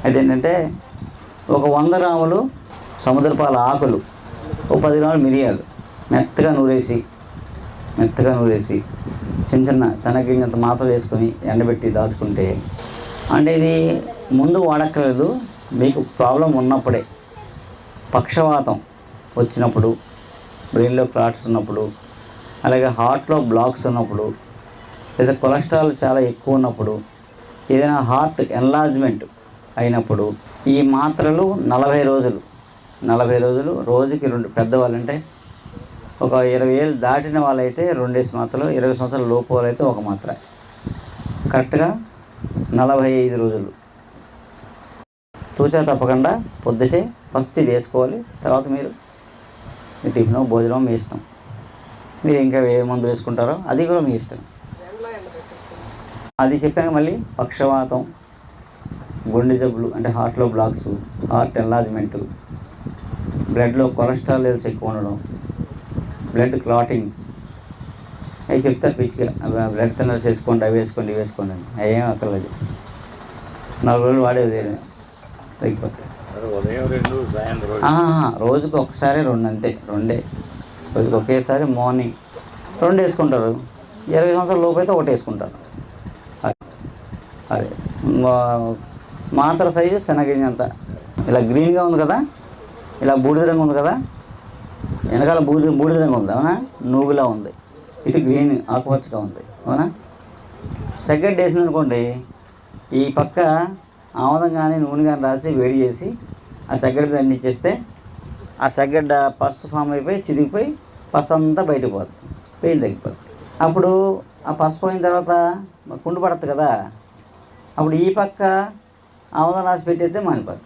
అయితే ఏంటంటే ఒక 100 గ్రాములు సముద్రపాల ఆకులు, ఒక 10 గ్రాములు మిరియాలు మెత్తగా నూరేసి చిన్న చిన్న శనగింజంత మాత్రలు వేసుకొని ఎండబెట్టి దాచుకుంటే, అంటే ఇది ముందు వాడక్కర్లేదు, మీకు ప్రాబ్లం ఉన్నప్పుడే, పక్షవాతం వచ్చినప్పుడు, బ్రెయిన్లో క్లాట్స్ ఉన్నప్పుడు, అలాగే హార్ట్లో బ్లాక్స్ ఉన్నప్పుడు, లేదా కొలెస్ట్రాల్ చాలా ఎక్కువ ఉన్నప్పుడు, ఏదైనా హార్ట్ ఎన్లార్జ్మెంట్ అయినప్పుడు ఈ మాత్రలు 40 రోజులు రోజుకి 2. పెద్దవాళ్ళంటే ఒక 20 ఏళ్ళు దాటిన వాళ్ళైతే 2 మాత్రలు, 20 సంవత్సరాల లోపు వాళ్ళైతే 1 మాత్ర, కరెక్ట్గా 45 రోజులు. తూచా తప్పకుండా పొద్దుటే ఫస్ట్ ఇది వేసుకోవాలి. తర్వాత మీరు టిఫిన్ భోజనం మీ ఇష్టం, మీరు ఇంకా ఏ మందులు వేసుకుంటారో అది కూడా మీ ఇష్టం. అది చెప్పాక మళ్ళీ పక్షవాతం, గుండె జబ్బులు అంటే హార్ట్లో బ్లాక్స్, హార్ట్ ఎన్లార్జ్మెంటు, బ్లడ్లో కొలెస్ట్రాల్ లెవెల్స్ ఎక్కువ ఉండడం, బ్లడ్ క్లాటింగ్స్ అవి చెప్తారు పిచ్చిగా. బ్లడ్ థిన్నర్స్ వేసుకోండి, అవి వేసుకోండి, ఇవి వేసుకోండి అని. అవేం అక్కర్లేదు. 4 రోజులు వాడేది తగ్గిపోతాయి. రోజుకు ఒకసారి 2 అంతే, 2 రోజుకి ఒకేసారి మార్నింగ్ 2 వేసుకుంటారు. 20 సంవత్సరాల లోపు అయితే 1 వేసుకుంటారు. అదే మాత్ర సైజు శనగింజ అంత ఇలా గ్రీన్గా ఉంది కదా, ఇలా బూడిద రంగు ఉంది కదా, వెనకాల బూడిద రంగు ఉంది అవునా, నూగులా ఉంది, ఇటు గ్రీన్ ఆకుపచ్చగా ఉంది అవునా. సెగడ్ వేసింది అనుకోండి, ఈ పక్క ఆముదం కానీ నూనె కానీ రాసి వేడి చేసి ఆ సెగడ్ మీద అందించేస్తే ఆ సెగడ్డ పసు ఫామ్ అయిపోయి చిదిగిపోయి పసు అంతా బయటకు పోతుంది, పెయిన్ తగ్గిపోతుంది. అప్పుడు ఆ పసు పోయిన తర్వాత కుండు పడుతుంది కదా, అప్పుడు ఈ పక్క ఆముదం రాసి పెట్టేస్తే మానిపోతుంది.